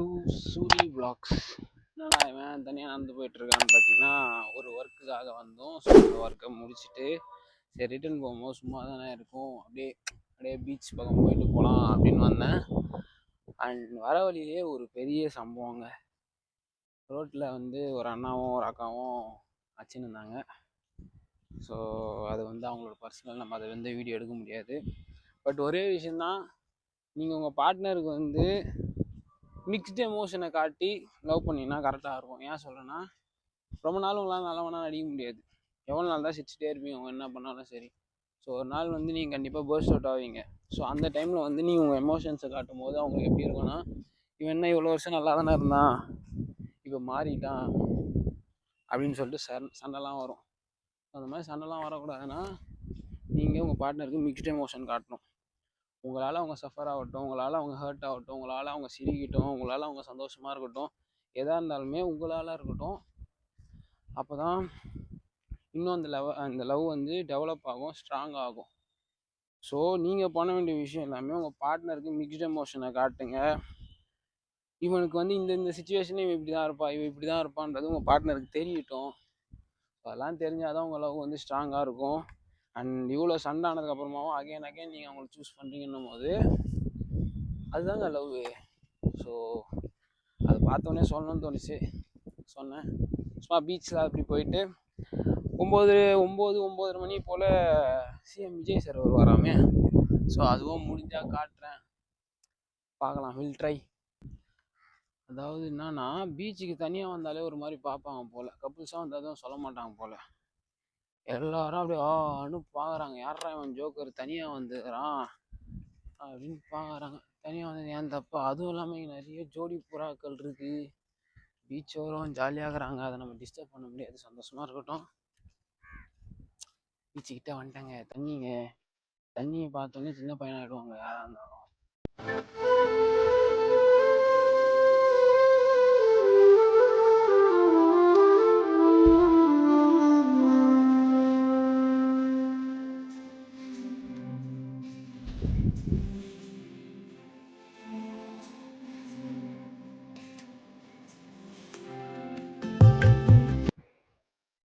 To Suri vlogs. என்னடா இவன் தனியாக நடந்து போயிட்டுருக்கான்னு பார்த்தீங்கன்னா, ஒரு ஒர்க்குக்காக வந்தோம். ஸோ அந்த ஒர்க்கை முடிச்சுட்டு சரி ரிட்டர்ன் போகும்போது சும்மா தானே இருக்கும், அப்படியே பீச் பக்கம் போயிட்டு போகலாம் அப்படின்னு வந்தேன். அண்ட் வர வழியிலேயே ஒரு பெரிய சம்பவங்க. ரோட்டில் ஒரு அண்ணாவும் ஒரு அக்காவும் அச்சுன்னு இருந்தாங்க. ஸோ அது அவங்களோட பர்சனல், நம்ம அதை வீடியோ எடுக்க முடியாது. பட் ஒரே விஷயந்தான், நீங்கள் உங்கள் பார்ட்னருக்கு மிக்ஸ்டு எமோஷனை காட்டி லவ் பண்ணிங்கன்னா கரெக்டாக இருக்கும். ஏன் சொல்கிறேன்னா, ரொம்ப நாள் உங்களால் நல்லவனா நடிக்க முடியாது. எவ்வளோ நாள் தான் சிரிச்சிட்டே இருப்பீங்க அவங்க என்ன பண்ணாலும் சரி. ஸோ ஒரு நாள் நீங்கள் கண்டிப்பாக பர்ஸ்ட் அவுட் ஆவீங்க. ஸோ அந்த டைமில் நீங்கள் உங்கள் எமோஷன்ஸை காட்டும் போது அவங்களுக்கு எப்படி இருக்குன்னா, இவன் என்ன இவ்வளோ வருஷம் நல்லா தானே இருந்தான், இப்போ மாறிட்டான் அப்படின்னு சொல்லிட்டு சண்டைலாம் வரும். அந்த மாதிரி சண்டைலாம் வரக்கூடாதுன்னா நீங்கள் உங்கள் பார்ட்னருக்கு மிக்ஸ்டு எமோஷன் காட்டணும். உங்களால் அவங்க சஃபர் ஆகட்டும், உங்களால் அவங்க ஹர்ட் ஆகட்டும், உங்களால் அவங்க சிரிக்கட்டும், உங்களால் அவங்க சந்தோஷமாக இருக்கட்டும், எதாக இருந்தாலுமே உங்களால் இருக்கட்டும். அப்போ தான் இன்னும் அந்த லவ் டெவலப் ஆகும், ஸ்ட்ராங் ஆகும். ஸோ நீங்கள் பண்ண வேண்டிய விஷயம் எல்லாமே உங்கள் பார்ட்னருக்கு மிக்ஸ்டு எமோஷனை காட்டுங்க. இவனுக்கு இந்த சுச்சுவேஷனே இவன் இப்படி தான் இருப்பான், இவன் இப்படி தான் இருப்பான்றது உங்கள் பார்ட்னருக்கு தெரியட்டும். அதெல்லாம் தெரிஞ்சால் தான் உங்கள் லவ் ஸ்ட்ராங்காக இருக்கும். அண்ட் இவ்வளோ சண்டை ஆனதுக்கப்புறமாவும் அகைன் நீங்கள் அவங்களை சூஸ் பண்ணுறீங்கன்னும் போது அதுதாங்க லவ். ஸோ அதை பார்த்தோன்னே சொல்லணும்னு தோணுச்சு, சொன்னேன். சும்மா பீச்சில் அப்படி போயிட்டு 9:30 மணி போல் சிஎம் விஜய் சார் வருவாராமே. ஸோ அதுவும் முடிஞ்சால் காட்டுறேன், பார்க்கலாம், வில் ட்ரை. அதாவது என்னன்னா, பீச்சுக்கு தனியாக வந்தாலே ஒரு மாதிரி பார்ப்பாங்க போல், கப்புள்ஸாக வந்தால் தான் சொல்ல மாட்டாங்க போல். எல்லாரும் அப்படியே ஆன்னு பார்க்குறாங்க, யாரா இவன் ஜோக்கர் தனியாக வந்துடுறான் அப்படின்னு பார்க்குறாங்க. தனியாக வந்தது ஏன் தப்பா? அதுவும் இல்லாமல் இங்கே நிறைய ஜோடி புறாக்கள் இருக்குது, பீச் ஓரம் ஜாலியாகிறாங்க, அதை நம்ம டிஸ்டர்ப் பண்ண முடியாது, சந்தோஷமாக இருக்கட்டும். பீச்சுக்கிட்ட வந்துட்டாங்க, தண்ணியை பார்த்தோன்னே சின்ன பையனாகிடுவாங்க யாராக இருந்தாலும்.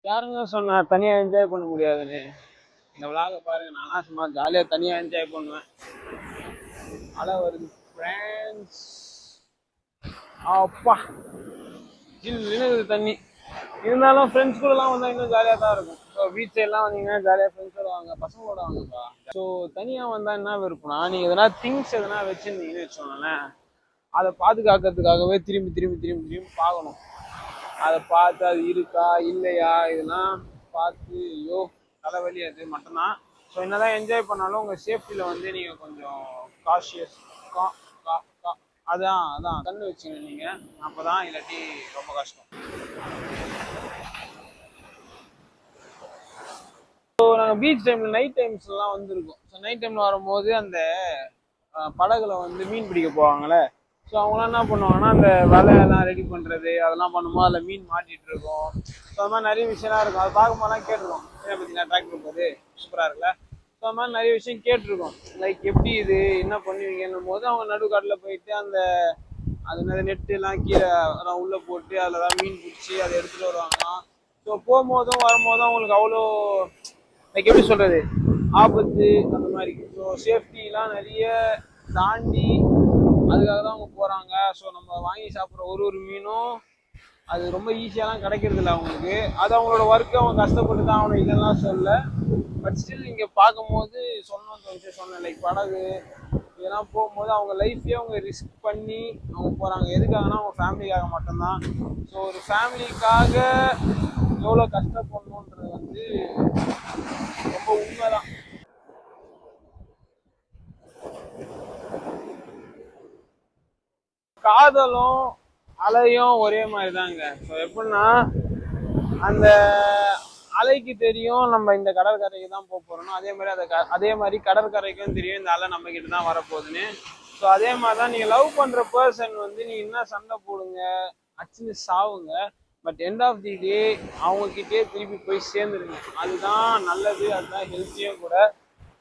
யாருங்க சொன்னா தனியாக என்ஜாய் பண்ண முடியாதுன்னு? இந்த விளாக பாருங்க, நானா சும்மா ஜாலியாக தனியாக என்ஜாய் பண்ணுவேன். அலை வருது ஃப்ரெண்ட்ஸ், அப்பா ஜில்லுன்னு தண்ணி. இருந்தாலும் ஃப்ரெண்ட்ஸ் கூடலாம் வந்தால் இன்னும் ஜாலியாக தான் இருக்கும். ஸோ பீச் சைட்லாம் வந்தீங்கன்னா ஜாலியாக ஃப்ரெண்ட்ஸோட வாங்க, பசங்களோட வாங்கப்பா. ஸோ தனியாக வந்தால் என்ன விருப்பம்னா, நீங்கள் எதனா திங்ஸ் எதனா வச்சுருந்தீங்கன்னு வச்சுக்கோங்களேன், அதை பாதுகாக்கிறதுக்காகவே திரும்பி பார்க்கணும். அதை பார்த்து அது இருக்கா இல்லையா இதெல்லாம் பார்த்து ஐயோ தலைவலி, அது மட்டும்தான். ஸோ என்னதான் என்ஜாய் பண்ணாலும் உங்கள் சேஃப்டியில் நீங்கள் கொஞ்சம் காஷியஸ் அதான் கண்ணு வச்சுங்க நீங்கள், அப்போ தான், இல்லாட்டி ரொம்ப கஷ்டம். ஸோ நாங்கள் பீச் டைமில் நைட் டைம்ஸ்லாம் வந்திருக்கோம். ஸோ நைட் டைமில் வரும்போது அந்த படகுல மீன் பிடிக்க போவாங்களே, ஸோ அவங்களாம் என்ன பண்ணுவாங்கன்னா, அந்த வலையெல்லாம் ரெடி பண்ணுறது அதெல்லாம் பண்ணும்போது அதில் மீன் மாட்டிகிட்டு இருக்கும். ஸோ அது மாதிரி நிறைய விஷயம்லாம் இருக்கும். அதை பார்க்கும்போதெல்லாம் கேட்டிருக்கோம், ஏன் பார்த்தீங்கன்னா டிராக்டர் போது சூப்பராக இருக்குல்ல. ஸோ அது மாதிரி நிறைய விஷயம் கேட்டிருக்கோம், லைக் எப்படி இது என்ன பண்ணுவீங்கன்னும் போது அவங்க நடுக்காட்டில் போயிட்டு அந்த நெட்டுலாம் கீழே அதெல்லாம் உள்ளே போட்டு அதில் தான் மீன் பிடிச்சி அதை எடுத்துகிட்டு வருவாங்களாம். ஸோ போகும்போதும் வரும்போதும் அவங்களுக்கு அவ்வளோ லைக் எப்படி சொல்கிறது, ஆபத்து அந்த மாதிரி. ஸோ சேஃப்டிலாம் நிறைய தாண்டி அதுக்காக தான் அவங்க போகிறாங்க. ஸோ நம்ம வாங்கி சாப்பிட்ற ஒரு மீனும் அது ரொம்ப ஈஸியாலாம் கிடைக்கிறது இல்லை அவங்களுக்கு. அது அவங்களோட ஒர்க்கு, அவங்க கஷ்டப்பட்டு தான் அவனை இதெல்லாம் சொல்ல. பட் ஸ்டில் இங்கே பார்க்கும்போது சொன்னேன் லைக் படகு இதெல்லாம் போகும்போது அவங்க லைஃப்பையே அவங்க ரிஸ்க் பண்ணி அவங்க போகிறாங்க. எதுக்காகனா அவங்க ஃபேமிலிக்காக மட்டும்தான். ஸோ ஒரு ஃபேமிலிக்காக எவ்வளோ கஷ்டப்படணுன்றது ரொம்ப உண்மைதான். காதலும் அலையும் ஒரே மாதிரி தாங்க. ஸோ எப்படின்னா, அந்த அலைக்கு தெரியும் நம்ம இந்த கடற்கரைக்கு தான் போகிறோம், அதே மாதிரி கடற்கரைக்கும் தெரியும் இந்த அலை நம்ம கிட்ட தான் வரப்போகுதுன்னு. ஸோ அதே மாதிரி தான் நீங்கள் லவ் பண்ணுற பர்சன் நீங்கள் என்ன சண்டை போடுங்க, அச்சுன்னு சாவுங்க, பட் எண்ட் ஆஃப் தி டே அவங்கக்கிட்டே திருப்பி போய் சேர்ந்துருங்க. அதுதான் நல்லது, அதுதான் ஹெல்த்தியும் கூட.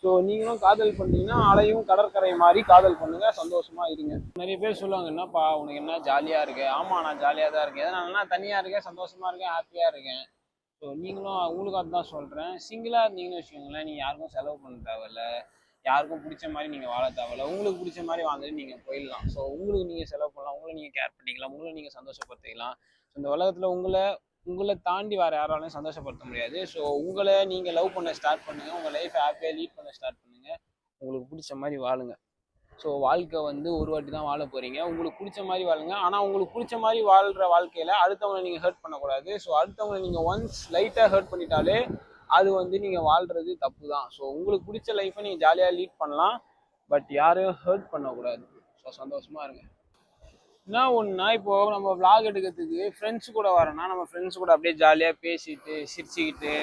ஸோ நீங்களும் காதல் பண்ணீங்கன்னா அலையும் கடற்கரை மாதிரி காதல் பண்ணுங்க, சந்தோஷமா இருங்க. நிறைய பேர் சொல்லுவாங்க, என்னப்பா உனக்கு என்ன ஜாலியா இருக்கு? ஆமா, நான் ஜாலியா தான் இருக்கேன். எதனாலனா தனியா இருக்கேன், சந்தோஷமா இருக்கேன், ஹாப்பியா இருக்கேன். ஸோ நீங்களும் உங்களுக்கு அதுதான் சொல்றேன். சிங்கிளா இருந்தீங்கன்னு வச்சுக்கோங்களேன், நீங்க யாருக்கும் செலவு பண்ண தேவையில்ல, யாருக்கும் பிடிச்ச மாதிரி நீங்க வாழ தேவையில்ல, உங்களுக்கு பிடிச்ச மாதிரி வாழ்ந்துட்டு நீங்க போயிடலாம். ஸோ உங்களுக்கு நீங்க செலவு பண்ணலாம், உங்களை நீங்க கேர் பண்ணிக்கலாம், உங்களை நீங்க சந்தோஷப்படுத்திக்கலாம். இந்த உலகத்துல உங்களை உங்களை தாண்டி வேற யாராலையும் சந்தோஷப்படுத்த முடியாது. ஸோ உங்களை நீங்க லவ் பண்ண ஸ்டார்ட் பண்ணுங்க, உங்க லைஃப் ஹாப்பியா லீட் பண்ண ஸ்டார்ட் பண்ணுங்க, உங்களுக்கு பிடிச்ச மாதிரி வாழுங்க. ஸோ வாழ்க்கை வந்து ஒரு வாட்டி தான் வாழ போறீங்க, உங்களுக்கு பிடிச்ச மாதிரி வாழுங்க. ஆனால் உங்களுக்கு பிடிச்ச மாதிரி வாழ்ற வாழ்க்கையில அடுத்தவங்களை நீங்கள் ஹர்ட் பண்ணக்கூடாது. ஸோ அடுத்தவங்களை நீங்கள் ஒன்ஸ் லைட்டாக ஹர்ட் பண்ணிட்டாலே அது வந்து நீங்கள் வாழ்றது தப்பு தான். ஸோ உங்களுக்கு பிடிச்ச லைஃப்பை நீங்கள் ஜாலியாக லீட் பண்ணலாம், பட் யாரையும் ஹர்ட் பண்ணக்கூடாது. ஸோ சந்தோஷமா இருங்க. என்ன ஒன்றுனா, இப்போ நம்ம விளாக் எடுக்கிறதுக்கு ஃப்ரெண்ட்ஸ் கூட வரோன்னா, நம்ம ஃப்ரெண்ட்ஸ் கூட அப்படியே ஜாலியாக பேசிட்டு சிரிச்சுக்கிட்டு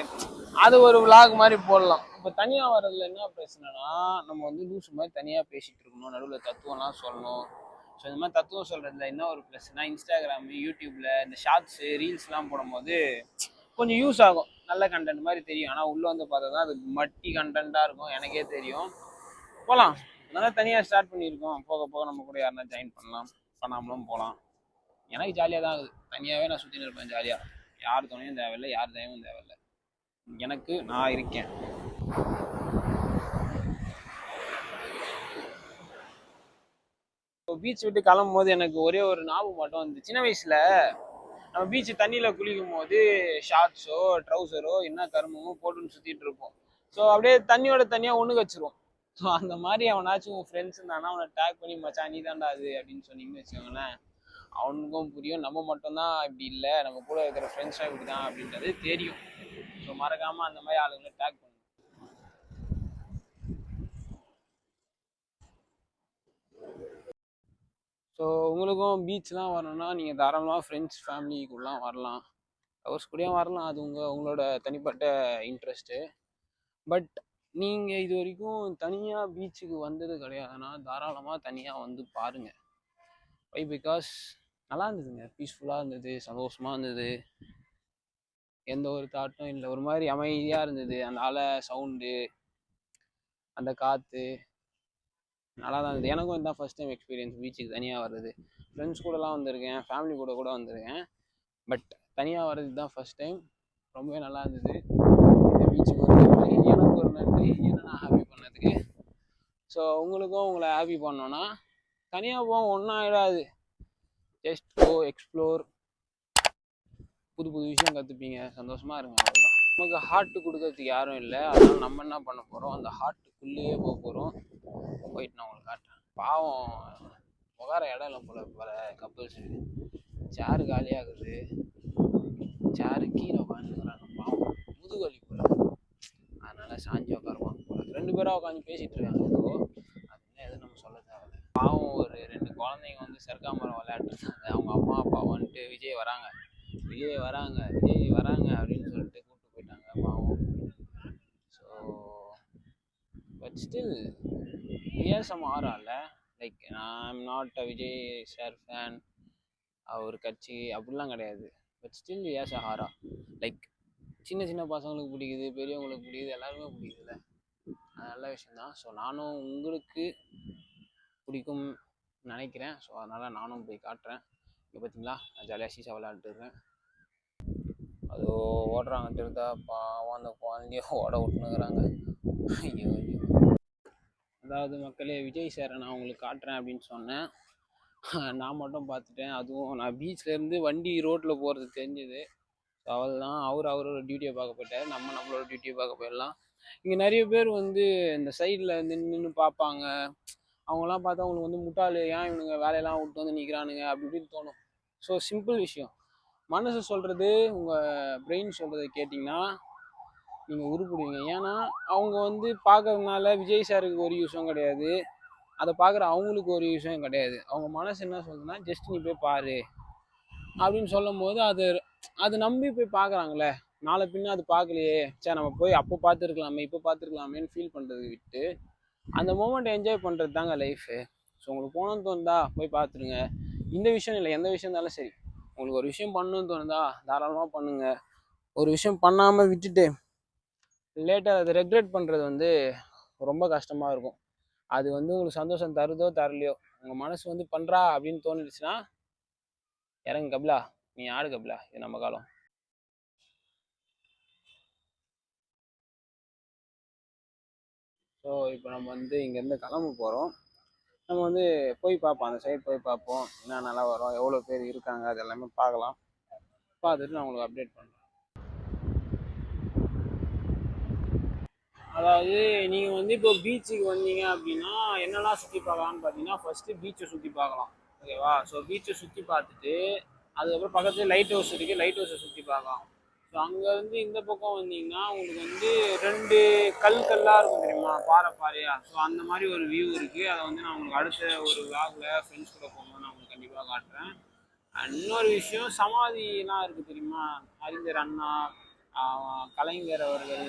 அது ஒரு விளாக் மாதிரி போடலாம். இப்போ தனியாக வர்றதுல என்ன பிரச்சனைனா, நம்ம வந்து லூஸ் மாதிரி தனியாக பேசிகிட்டு இருக்கணும், நடுவில் தத்துவம்லாம் சொல்லணும். ஸோ இந்த மாதிரி தத்துவம் சொல்கிறதுல என்ன ஒரு ப்ளஸ்னா, இன்ஸ்டாகிராமு, யூடியூப்பில் இந்த ஷார்ட்ஸு ரீல்ஸ்லாம் போடும்போது கொஞ்சம் யூஸ் ஆகும், நல்ல கண்டென்ட் மாதிரி தெரியும். ஆனால் உள்ளே வந்து பார்த்தா தான் அது மட்டி கண்டென்ட்டாக இருக்கும், எனக்கே தெரியும். போகலாம், நல்லா தனியாக ஸ்டார்ட் பண்ணியிருக்கோம், போக போக நம்ம கூட யாருன்னா ஜாயின் பண்ணலாம், பண்ணாமலும் போகலாம். எனக்கு ஜாலியாக தான் ஆகுது, தனியாகவே நான் சுற்றின்னு இருப்பேன் ஜாலியாக. யார் துணையும் தேவையில்லை, யார் தயவும் தேவையில்லை, எனக்கு நான் இருக்கேன். இப்போ பீச் விட்டு கிளம்பும் போது எனக்கு ஒரே ஒரு ஞாபகம் மட்டும் வந்து, சின்ன வயசில் நம்ம பீச்சு தண்ணியில் குளிக்கும் போது ஷார்ட்ஸோ ட்ரௌசரோ என்ன கருமமோ போட்டுன்னு சுற்றிட்டு இருப்போம். ஸோ அப்படியே தண்ணியோட தனியாக ஒன்று வச்சிருவோம். ஸோ அந்த மாதிரி அவனாச்சும் உன் ஃப்ரெண்ட்ஸ் இருந்தானா அவனை டேக் பண்ணி, மச்சான் நீ தாண்டா அது அப்படின்னு சொன்னீங்கன்னு வச்சுக்கோங்களேன், அவனுக்கும் புரியும் நம்ம மட்டும்தான் இப்படி இல்லை, நம்ம கூட இருக்கிற ஃப்ரெண்ட்ஸாக இப்படி தான் அப்படின்றது தெரியும். ஸோ மறக்காமல் அந்த மாதிரி ஆளுங்களை டேக் பண்ணுங்க. ஸோ உங்களுக்கும் பீச்லாம் வரணும்னா நீங்கள் தாராளமாக ஃப்ரெண்ட்ஸ் ஃபேமிலிக்குள்ளலாம் வரலாம், லவர்ஸ் கூடயும் வரலாம், அது உங்களோட தனிப்பட்ட இன்ட்ரெஸ்ட்டு. பட் நீங்கள் இது வரைக்கும் தனியாக பீச்சுக்கு வந்தது கிடையாதுன்னா தாராளமாக தனியாக வந்து பாருங்கள். வை பிகாஸ் நல்லா இருந்ததுங்க, பீஸ்ஃபுல்லாக இருந்தது, சந்தோஷமாக இருந்தது, எந்த ஒரு தாட்டும் இல்லை, ஒரு மாதிரி அமைதியாக இருந்தது. அந்த அலை சவுண்டு, அந்த காற்று நல்லா தான் இருந்தது. எனக்கும் இதுதான் ஃபஸ்ட் டைம் எக்ஸ்பீரியன்ஸ் பீச்சுக்கு தனியாக வர்றது. ஃப்ரெண்ட்ஸ் கூடலாம் வந்திருக்கேன், ஃபேமிலி கூட வந்திருக்கேன், பட் தனியாக வர்றது தான் ஃபஸ்ட் டைம். ரொம்பவே நல்லா இருந்தது. இந்த பீச்சுக்கு ஒரு நன்றி, எனக்கு ஒரு நன்றி, என்ன நான் ஹாப்பி பண்ணதுக்கு. ஸோ உங்களுக்கும் உங்களை ஹாப்பி பண்ணோன்னா தனியாக போவோம், ஒன்றும் ஆகிடாது. ஜஸ்ட் கோ எக்ஸ்ப்ளோர், புது புது விஷயம் கற்றுப்பீங்க, சந்தோஷமாக இருங்க, அவ்வளோதான். நமக்கு ஹார்ட்டு கொடுக்கறதுக்கு யாரும் இல்லை, அதனால் நம்ம என்ன பண்ண போகிறோம், அந்த ஹார்ட்டுக்குள்ளேயே போக போகிறோம். போயிட்டு நான் உங்களுக்கு காட்டுறேன். பாவம் உட்கார இடம் இல்லை போல பல கப்புள்ஸுக்கு, சேரு காலியாகுது, சேரு கீழே உட்காந்துக்கிறாங்க, பாவம் முதுகலி போல, அதனால் சாஞ்சி உட்காருவாங்க போல. 2 பேராக உட்காந்து பேசிகிட்டு இருக்காங்க. ஏதோ அது எதுவும் நம்ம சொல்ல தேவையில்லை. பாவம் ஒரு 2 குழந்தைங்க வந்து சர்க்காமரம் விளையாட்டுருந்தாங்க, அவங்க அம்மா அப்பா வந்துட்டு விஜய் வராங்க அப்படின்னு சொல்லிட்டு கூப்பிட்டு போயிட்டாங்க, பாவம். ஸோ பட் ஸ்டில் விஎஸ்எம் ஆறால, like I'm not a Vijay sir fan, அவர் கட்சி அப்படிலாம் கிடையாது, பட் ஸ்டில் விஎஸ் ஆரா. லைக் சின்ன சின்ன பசங்களுக்கு பிடிக்குது, பெரியவங்களுக்கு பிடிக்குது, எல்லாருமே பிடிக்குதுல்ல, அது நல்ல விஷயந்தான். ஸோ நானும் உங்களுக்கு பிடிக்கும் நினைக்கிறேன். ஸோ அதனால் நானும் போய் காட்டுறேன். இங்கே பார்த்தீங்களா, நான் ஜாலியாக சீசா விளையாண்டுருக்கேன், அது ஓடுறாங்க திருத்தா, பாவம் அந்த குழந்தைய ஓட விட்டுனுக்குறாங்க. ஐயோ ஐயோ. அதாவது மக்களே, விஜய் சாரை நான் உங்களுக்கு காட்டுறேன் அப்படின்னு சொன்னேன், நான் மட்டும் பார்த்துட்டேன். அதுவும் நான் பீச்லேருந்து வண்டி ரோட்டில் போகிறது தெரிஞ்சுது. ஸோ அவள் தான் அவரோட டியூட்டியை பார்க்க போயிட்டார், நம்மளோட டியூட்டியை பார்க்க போயிடலாம். இங்கே நிறைய பேர் வந்து இந்த சைடில் நின்று பார்ப்பாங்க, அவங்களாம் பார்த்தா அவங்களுக்கு வந்து முட்டாள், ஏன் இவனுங்க வேலையெல்லாம் விட்டு வந்து நிற்கிறானுங்க அப்படி இப்படின்னு தோணும். ஸோ சிம்பிள் விஷயம், மனசு சொல்கிறது, உங்கள் பிரெயின் சொல்கிறத கேட்டிங்கன்னா நீங்கள் உருப்பிடுவீங்க. ஏன்னா அவங்க வந்து பார்க்கறதுனால விஜய் சாருக்கு ஒரு யூஸும் கிடையாது, அதை பார்க்குற அவங்களுக்கு ஒரு யூஸும் கிடையாது. அவங்க மனசு என்ன சொல்லுதுன்னா, ஜஸ்ட் நீ போய் பாரு அப்படின்னு சொல்லும் போது அது நம்பி போய் பார்க்குறாங்களே, நாளை பின்ன அது பார்க்கலையே, சரி நம்ம போய் அப்போ பார்த்துருக்கலாமே இப்போ பார்த்துருக்கலாமேன்னு ஃபீல் பண்ணுறது விட்டு அந்த மூமெண்ட் என்ஜாய் பண்ணுறது தாங்க லைஃபு. ஸோ உங்களுக்கு போகணுன்னு தோணுதா போய் பார்த்துருங்க. இந்த விஷயம் இல்லை, எந்த விஷயம் இருந்தாலும் சரி, உங்களுக்கு ஒரு விஷயம் பண்ணணும்னு தோணுதா தாராளமாக பண்ணுங்கள். ஒரு விஷயம் பண்ணாமல் விட்டுட்டு லேட்டாக அதை ரெக்ரெட் பண்ணுறது வந்து ரொம்ப கஷ்டமாக இருக்கும். அது வந்து உங்களுக்கு சந்தோஷம் தருதோ தரலையோ, உங்கள் மனசு வந்து பண்ணுறா அப்படின்னு தோணிடுச்சுன்னா இறங்கு கபிலா, நீ ஆடு கபிலா, இது நம்ம காலம். ஸோ இப்போ நம்ம வந்து இங்கேருந்து கிளம்ப போகிறோம். நம்ம வந்து போய் பார்ப்போம், அந்த சைடு போய் பார்ப்போம், என்ன நல்லா வரும், எவ்வளோ பேர் இருக்காங்க, அது எல்லாமே பார்க்கலாம். பார்த்துட்டு நான் உங்களுக்கு அப்டேட் பண்ணுறேன். அதாவது நீங்கள் வந்து இப்போ பீச்சுக்கு வந்தீங்க அப்படின்னா என்னெல்லாம் சுற்றி பார்க்கலாம்னு பார்த்தீங்கன்னா, ஃபஸ்ட்டு பீச்சை சுற்றி பார்க்கலாம். ஓகேவா? ஸோ பீச்சை சுற்றி பார்த்துட்டு அதுக்கப்புறம் பக்கத்துல லைட் ஹவுஸ் இருக்குது, லைட் ஹவுஸை சுற்றி பார்க்கலாம். ஸோ அங்கேருந்து இந்த பக்கம் வந்தீங்கன்னா உங்களுக்கு வந்து 2 கல்லாக இருக்கும் தெரியுமா, பாறை பாறையாக. ஸோ அந்த மாதிரி ஒரு வியூ இருக்குது. அதை வந்து நான் உங்களுக்கு அடுத்த ஒரு விளாகில் ஃப்ரெண்ட்ஸ் கூட போகும்போது நான் உங்களுக்கு கண்டிப்பாக காட்டுறேன். இன்னொரு விஷயம், சமாதிலாம் இருக்குது தெரியுமா, அறிஞர் அண்ணா, கலைஞர் அவர்கள்,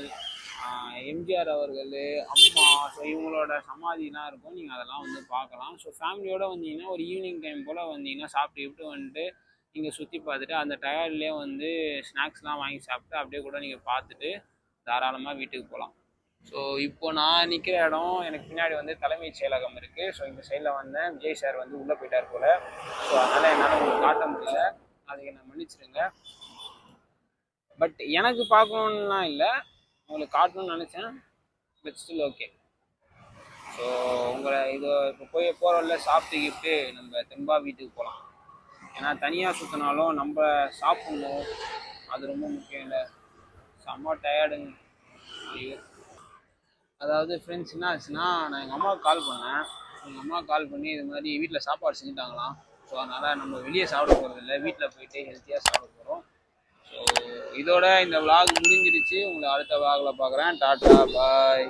எம்ஜிஆர் அவர்கள், அம்மா, ஸோ இவங்களோட சமாதிலாம் இருக்கும். நீங்கள் அதெல்லாம் வந்து பார்க்கலாம். ஸோ ஃபேமிலியோடு வந்தீங்கன்னா ஒரு ஈவினிங் டைம் போல் வந்தீங்கன்னா சாப்பிட்டு வந்துட்டு நீங்கள் சுற்றி பார்த்துட்டு அந்த டயர்ட்லேயே வந்து ஸ்நாக்ஸ்லாம் வாங்கி சாப்பிட்டு அப்படியே கூட நீங்கள் பார்த்துட்டு தாராளமாக வீட்டுக்கு போகலாம். ஸோ இப்போ நான் நிற்கிற இடம், எனக்கு பின்னாடி வந்து தலைமைச் செயலகம் இருக்குது. ஸோ இந்த சைடில் வந்தேன், விஜய் சார் வந்து உள்ளே போயிட்டார் போல். ஸோ அதனால் என்னால் உங்களுக்கு காட்ட முடியல, அதுக்கு என்ன மன்னிச்சிடுங்க. பட் எனக்கு பார்க்கணுன்னுலாம் இல்லை, உங்களுக்கு காட்டணும்னு நினச்சேன். But still okay. ஸோ உங்களை இது இப்போ போகிறவரில் சாப்பிட்டுக்கிட்டு நம்ம தெம்பா வீட்டுக்கு போகலாம். ஏன்னா தனியாக சுற்றினாலும் நம்ம சாப்பிட்ணும், அது ரொம்ப முக்கியம். இல்லை, செம்ம டயர்டுங்க. ஐயோ, அதாவது ஃப்ரெண்ட்ஸ் என்ன ஆச்சுன்னா, நான் எங்கள் அம்மாவுக்கு கால் பண்ணேன். எங்கள் அம்மாவுக்கு கால் பண்ணி இது மாதிரி வீட்டில் சாப்பாடு செஞ்சுட்டாங்களாம். ஸோ அதனால் நம்ம வெளியே சாப்பிட போகிறது இல்லை, வீட்டில் போயிட்டு ஹெல்த்தியாக சாப்பிட போகிறோம். ஸோ இதோட இந்த விளாக் முடிஞ்சிடுச்சு. உங்களை அடுத்த விளாகில் பார்க்குறேன். டாட்டா, பாய்.